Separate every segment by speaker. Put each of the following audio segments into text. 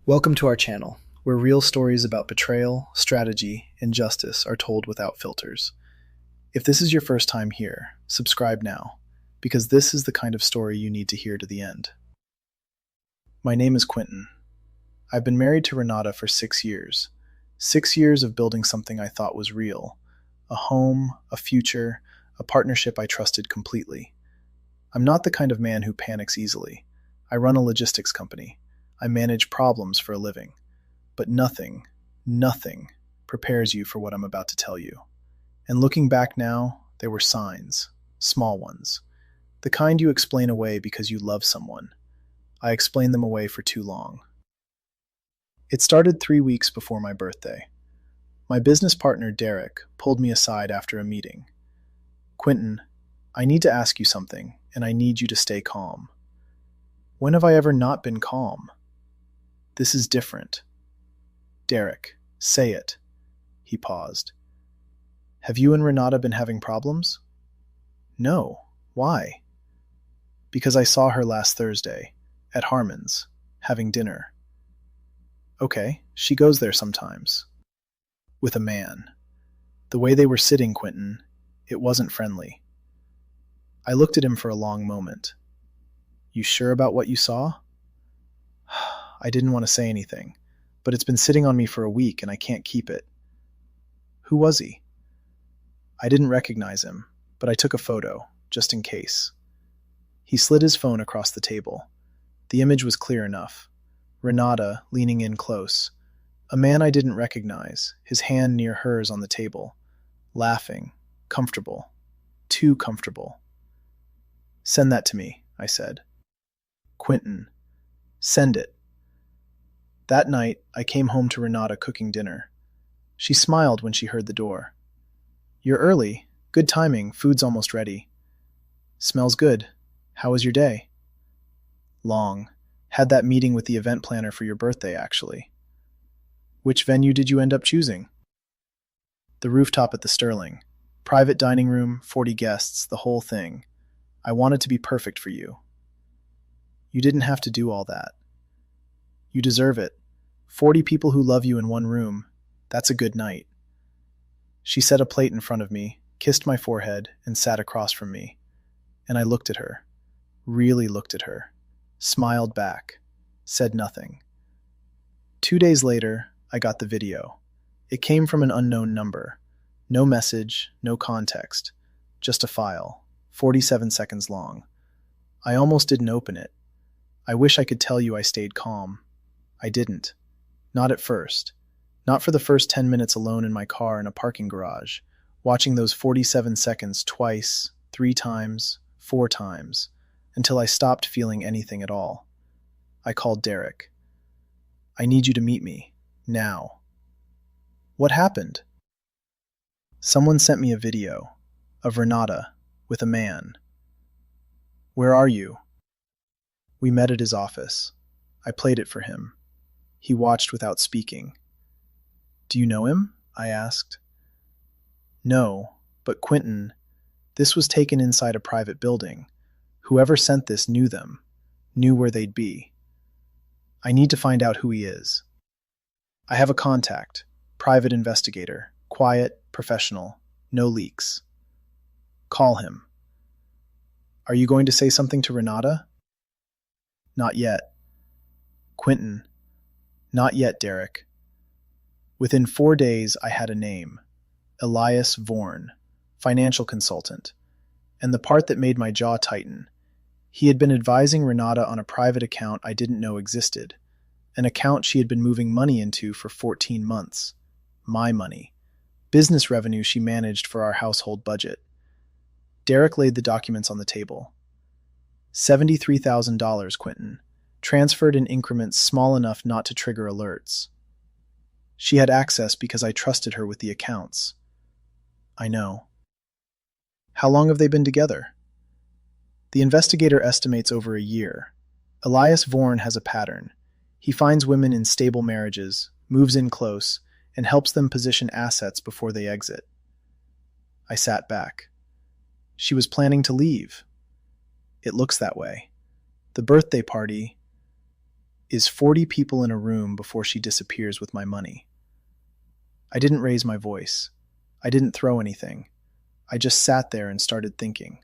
Speaker 1: Welcome to our channel, where real stories about betrayal, strategy, and justice are told without filters. If this is your first time here, subscribe now, because this is the kind of story you need to hear to the end. My name is Quentin. I've been married to Renata for 6 years. 6 years of building something I thought was real. A home, a future, a partnership I trusted completely. I'm not the kind of man who panics easily. I run a logistics company. I manage problems for a living. But nothing prepares you for what I'm about to tell you. And looking back now, there were signs, small ones. The kind you explain away because you love someone. I explained them away for too long. It started 3 weeks before my birthday. My business partner, Derek, pulled me aside after a meeting. "Quentin, I need to ask you something, and I need you to stay calm." "When have I ever not been calm?" "This is different." "Derek, say it." He paused. "Have you and Renata been having problems?" "No. Why?" "Because I saw her last Thursday, at Harmon's, having dinner." "Okay, she goes there sometimes." "With a man. The way they were sitting, Quentin, it wasn't friendly." I looked at him for a long moment. "You sure about what you saw?" I didn't want to say anything, but it's been sitting on me for a week and I can't keep it. "Who was he?" I didn't recognize him, but I took a photo, just in case. He slid his phone across the table. The image was clear enough. Renata leaning in close. A man I didn't recognize, his hand near hers on the table. Laughing. Comfortable. Too comfortable. "Send that to me," I said. "Quentin, send it." That night, I came home to Renata cooking dinner. She smiled when she heard the door. "You're early. Good timing. Food's almost ready." "Smells good. How was your day?" "Long. Had that meeting with the event planner for your birthday, actually." "Which venue did you end up choosing?" "The rooftop at the Sterling. Private dining room, 40 guests, the whole thing. I wanted to be perfect for you." "You didn't have to do all that." "You deserve it. 40 people who love you in one room. That's a good night." She set a plate in front of me, kissed my forehead, and sat across from me. And I looked at her. Really looked at her. Smiled back. Said nothing. 2 days later, I got the video. It came from an unknown number. No message, no context. Just a file. 47 seconds long. I almost didn't open it. I wish I could tell you I stayed calm. I didn't. Not at first. Not for the first 10 minutes alone in my car in a parking garage, watching those 47 seconds twice, 3 times, 4 times, until I stopped feeling anything at all. I called Derek. "I need you to meet me. Now." "What happened?" "Someone sent me a video of Renata with a man." "Where are you?" "We met at his office. I played it for him. He watched without speaking." "Do you know him?" I asked. "No, but Quentin, this was taken inside a private building. Whoever sent this knew them, knew where they'd be. I need to find out who he is. I have a contact, private investigator, quiet, professional, no leaks. Call him." "Are you going to say something to Renata?" "Not yet." "Quentin." "Not yet, Derek." Within 4 days, I had a name. Elias Vorn, financial consultant. And the part that made my jaw tighten. He had been advising Renata on a private account I didn't know existed. An account she had been moving money into for 14 months. My money. Business revenue she managed for our household budget. Derek laid the documents on the table. $73,000, Quentin. Transferred in increments small enough not to trigger alerts. She had access because I trusted her with the accounts. "I know." "How long have they been together?" "The investigator estimates over a year. Elias Vorn has a pattern. He finds women in stable marriages, moves in close, and helps them position assets before they exit." I sat back. She was planning to leave. It looks that way. The birthday party. is 40 people in a room before she disappears with my money. I didn't raise my voice. I didn't throw anything. I just sat there and started thinking.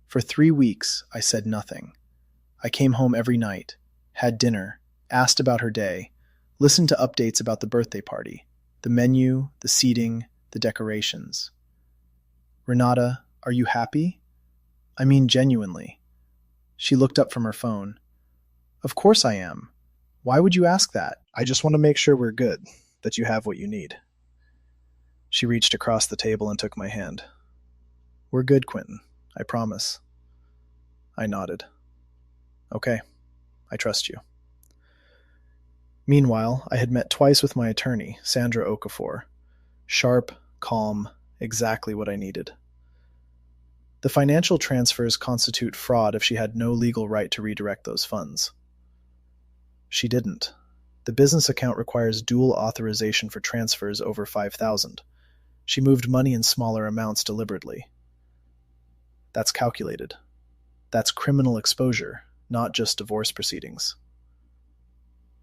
Speaker 1: For 3 weeks, I said nothing. I came home every night, had dinner, asked about her day, listened to updates about the birthday party, the menu, the seating, the decorations. Renata, are you happy? I mean, genuinely. She looked up from her phone. Of course I am. Why would you ask that? I just want to make sure we're good, that you have what you need. She reached across the table and took my hand. We're good, Quentin. I promise. I nodded. Okay, I trust you. Meanwhile, I had met twice with my attorney, Sandra Okafor. Sharp, calm, exactly what I needed. The financial transfers constitute fraud if she had no legal right to redirect those funds. She didn't. The business account requires dual authorization for transfers over $5,000. She moved money in smaller amounts deliberately. That's calculated. That's criminal exposure, not just divorce proceedings.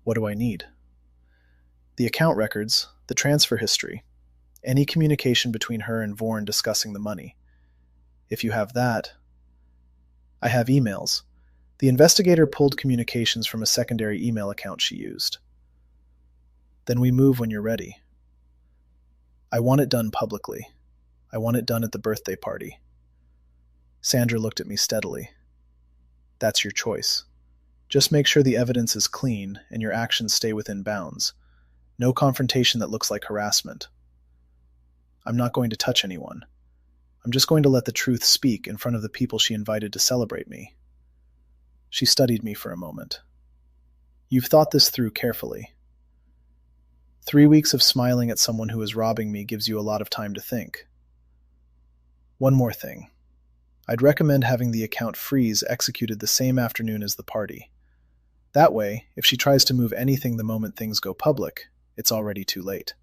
Speaker 1: What do I need? The account records, the transfer history, any communication between her and Vaughan discussing the money. If you have that, I have emails. The investigator pulled communications from a secondary email account she used. Then we move when you're ready. I want it done publicly. I want it done at the birthday party. Sandra looked at me steadily. That's your choice. Just make sure the evidence is clean and your actions stay within bounds. No confrontation that looks like harassment. I'm not going to touch anyone. I'm just going to let the truth speak in front of the people she invited to celebrate me. She studied me for a moment. You've thought this through carefully. 3 weeks of smiling at someone who is robbing me gives you a lot of time to think. One more thing. I'd recommend having the account freeze executed the same afternoon as the party. That way, if she tries to move anything the moment things go public, it's already too late.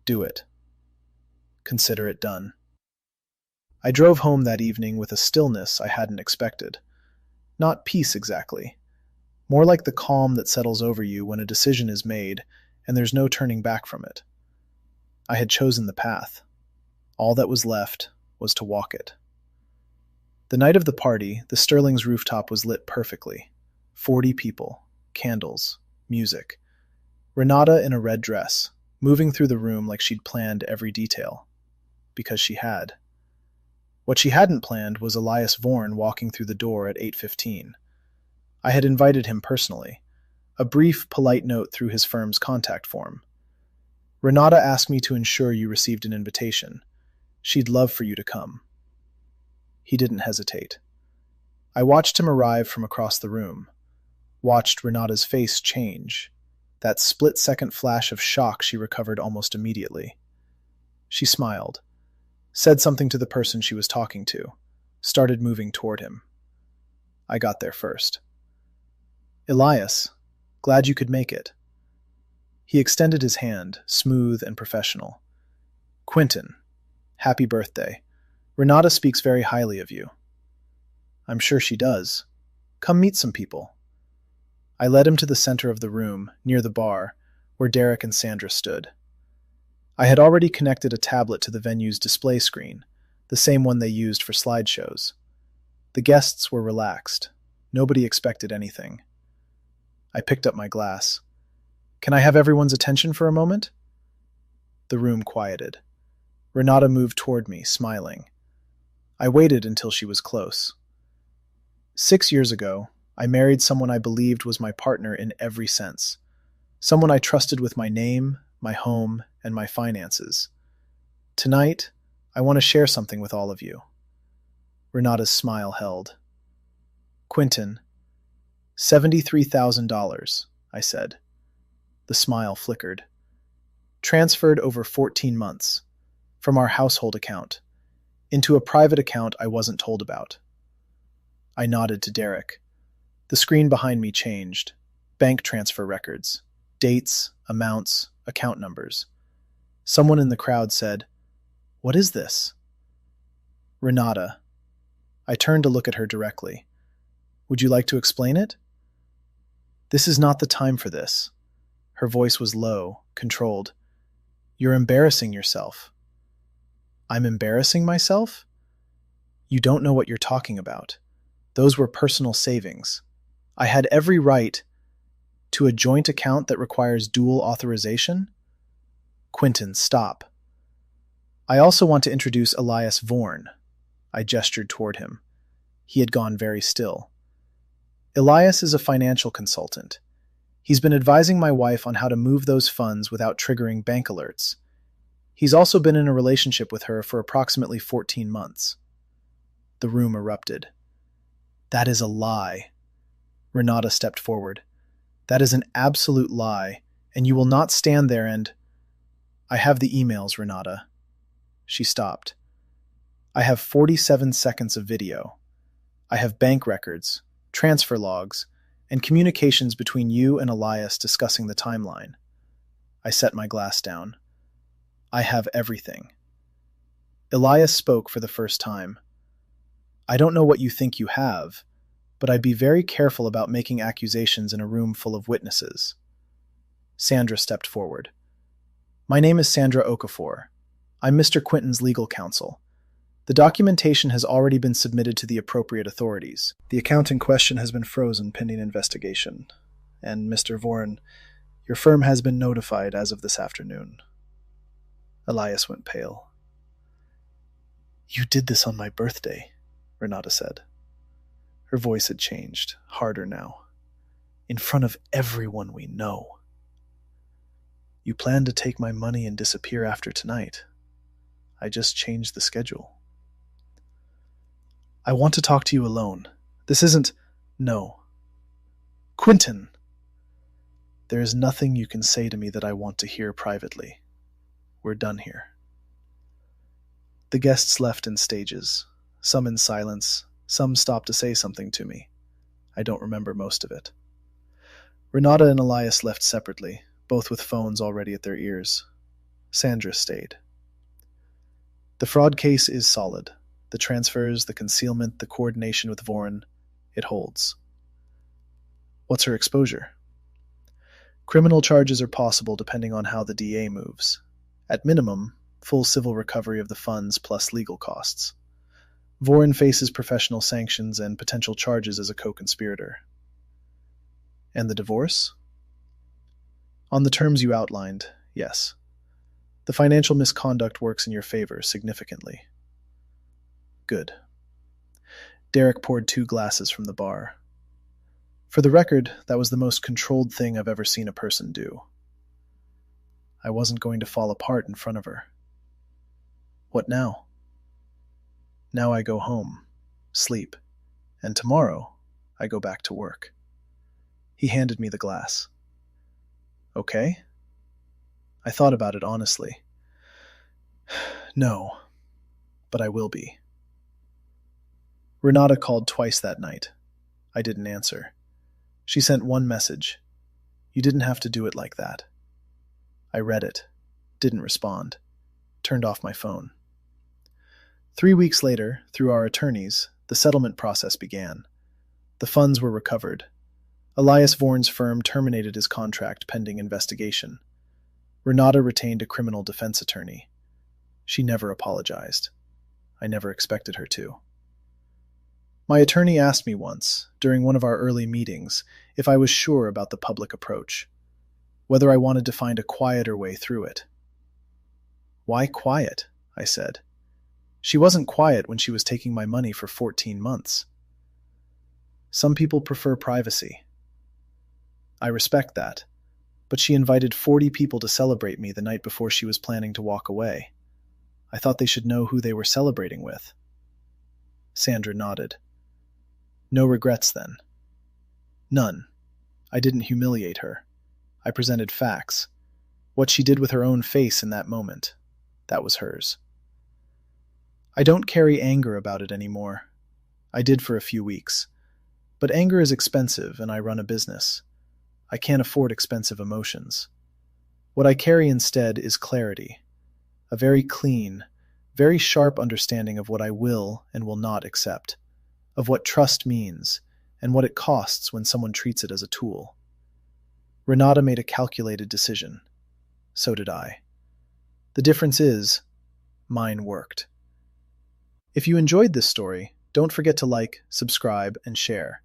Speaker 1: Do it. Consider it done. I drove home that evening with a stillness I hadn't expected. Not peace exactly. More like the calm that settles over you when a decision is made and there's no turning back from it. I had chosen the path. All that was left was to walk it. The night of the party, the Sterling's rooftop was lit perfectly. 40 people, candles, music. Renata in a red dress, moving through the room like she'd planned every detail. Because she had. What she hadn't planned was Elias Vaughan walking through the door at 8:15. I had invited him personally. A brief, polite note through his firm's contact form. Renata asked me to ensure you received an invitation. She'd love for you to come. He didn't hesitate. I watched him arrive from across the room. Watched Renata's face change. That split-second flash of shock she recovered almost immediately. She smiled. Said something to the person she was talking to. Started moving toward him. I got there first. Elias, glad you could make it. He extended his hand, smooth and professional. Quentin, happy birthday. Renata speaks very highly of you. I'm sure she does. Come meet some people. I led him to the center of the room, near the bar, where Derek and Sandra stood. I had already connected a tablet to the venue's display screen, the same one they used for slideshows. The guests were relaxed. Nobody expected anything. I picked up my glass. Can I have everyone's attention for a moment? The room quieted. Renata moved toward me, smiling. I waited until she was close. 6 years ago, I married someone I believed was my partner in every sense. Someone I trusted with my name, my home, and my finances. Tonight, I want to share something with all of you. Renata's smile held. Quentin, $73,000, I said. The smile flickered. Transferred over 14 months, from our household account, into a private account I wasn't told about. I nodded to Derek. The screen behind me changed. Bank transfer records. Dates, amounts, account numbers. Someone in the crowd said, "What is this?" Renata. I turned to look at her directly. Would you like to explain it? This is not the time for this. Her voice was low, controlled. You're embarrassing yourself. I'm embarrassing myself? You don't know what you're talking about. Those were personal savings. I had every right to a joint account that requires dual authorization? Quentin, stop. I also want to introduce Elias Vorn. I gestured toward him. He had gone very still. Elias is a financial consultant. He's been advising my wife on how to move those funds without triggering bank alerts. He's also been in a relationship with her for approximately 14 months. The room erupted. That is a lie. Renata stepped forward. That is an absolute lie, and you will not stand there and... I have the emails, Renata. She stopped. I have 47 seconds of video. I have bank records, transfer logs, and communications between you and Elias discussing the timeline. I set my glass down. I have everything. Elias spoke for the first time. I don't know what you think you have, but I'd be very careful about making accusations in a room full of witnesses. Sandra stepped forward. My name is Sandra Okafor. I'm Mr. Quentin's legal counsel. The documentation has already been submitted to the appropriate authorities. The account in question has been frozen pending investigation. And, Mr. Vorn, your firm has been notified as of this afternoon. Elias went pale. You did this on my birthday, Renata said. Her voice had changed, harder now. In front of everyone we know. You plan to take my money and disappear after tonight. I just changed the schedule. I want to talk to you alone. This isn't... No. Quentin! There is nothing you can say to me that I want to hear privately. We're done here. The guests left in stages, some in silence, some stopped to say something to me. I don't remember most of it. Renata and Elias left separately, both with phones already at their ears. Sandra stayed. The fraud case is solid. The transfers, the concealment, the coordination with Vorn, it holds. What's her exposure? Criminal charges are possible depending on how the DA moves. At minimum, full civil recovery of the funds plus legal costs. Vorn faces professional sanctions and potential charges as a co-conspirator. And the divorce? On the terms you outlined, yes. The financial misconduct works in your favor significantly. Good. Derek poured 2 glasses from the bar. For the record, that was the most controlled thing I've ever seen a person do. I wasn't going to fall apart in front of her. What now? Now I go home, sleep, and tomorrow I go back to work. He handed me the glass. Okay? I thought about it honestly. No, but I will be. Renata called twice that night. I didn't answer. She sent one message. You didn't have to do it like that. I read it, didn't respond, turned off my phone. 3 weeks later, through our attorneys, the settlement process began. The funds were recovered. Elias Vorn's firm terminated his contract pending investigation. Renata retained a criminal defense attorney. She never apologized. I never expected her to. My attorney asked me once, during one of our early meetings, if I was sure about the public approach, whether I wanted to find a quieter way through it. Why quiet? I said. She wasn't quiet when she was taking my money for 14 months. Some people prefer privacy. I respect that, but she invited 40 people to celebrate me the night before she was planning to walk away. I thought they should know who they were celebrating with. Sandra nodded. No regrets, then? None. I didn't humiliate her. I presented facts. What she did with her own face in that moment, that was hers. I don't carry anger about it anymore. I did for a few weeks. But anger is expensive, and I run a business. I can't afford expensive emotions. What I carry instead is clarity. A very clean, very sharp understanding of what I will and will not accept, of what trust means, and what it costs when someone treats it as a tool. Renata made a calculated decision. So did I. The difference is, mine worked. If you enjoyed this story, don't forget to like, subscribe, and share.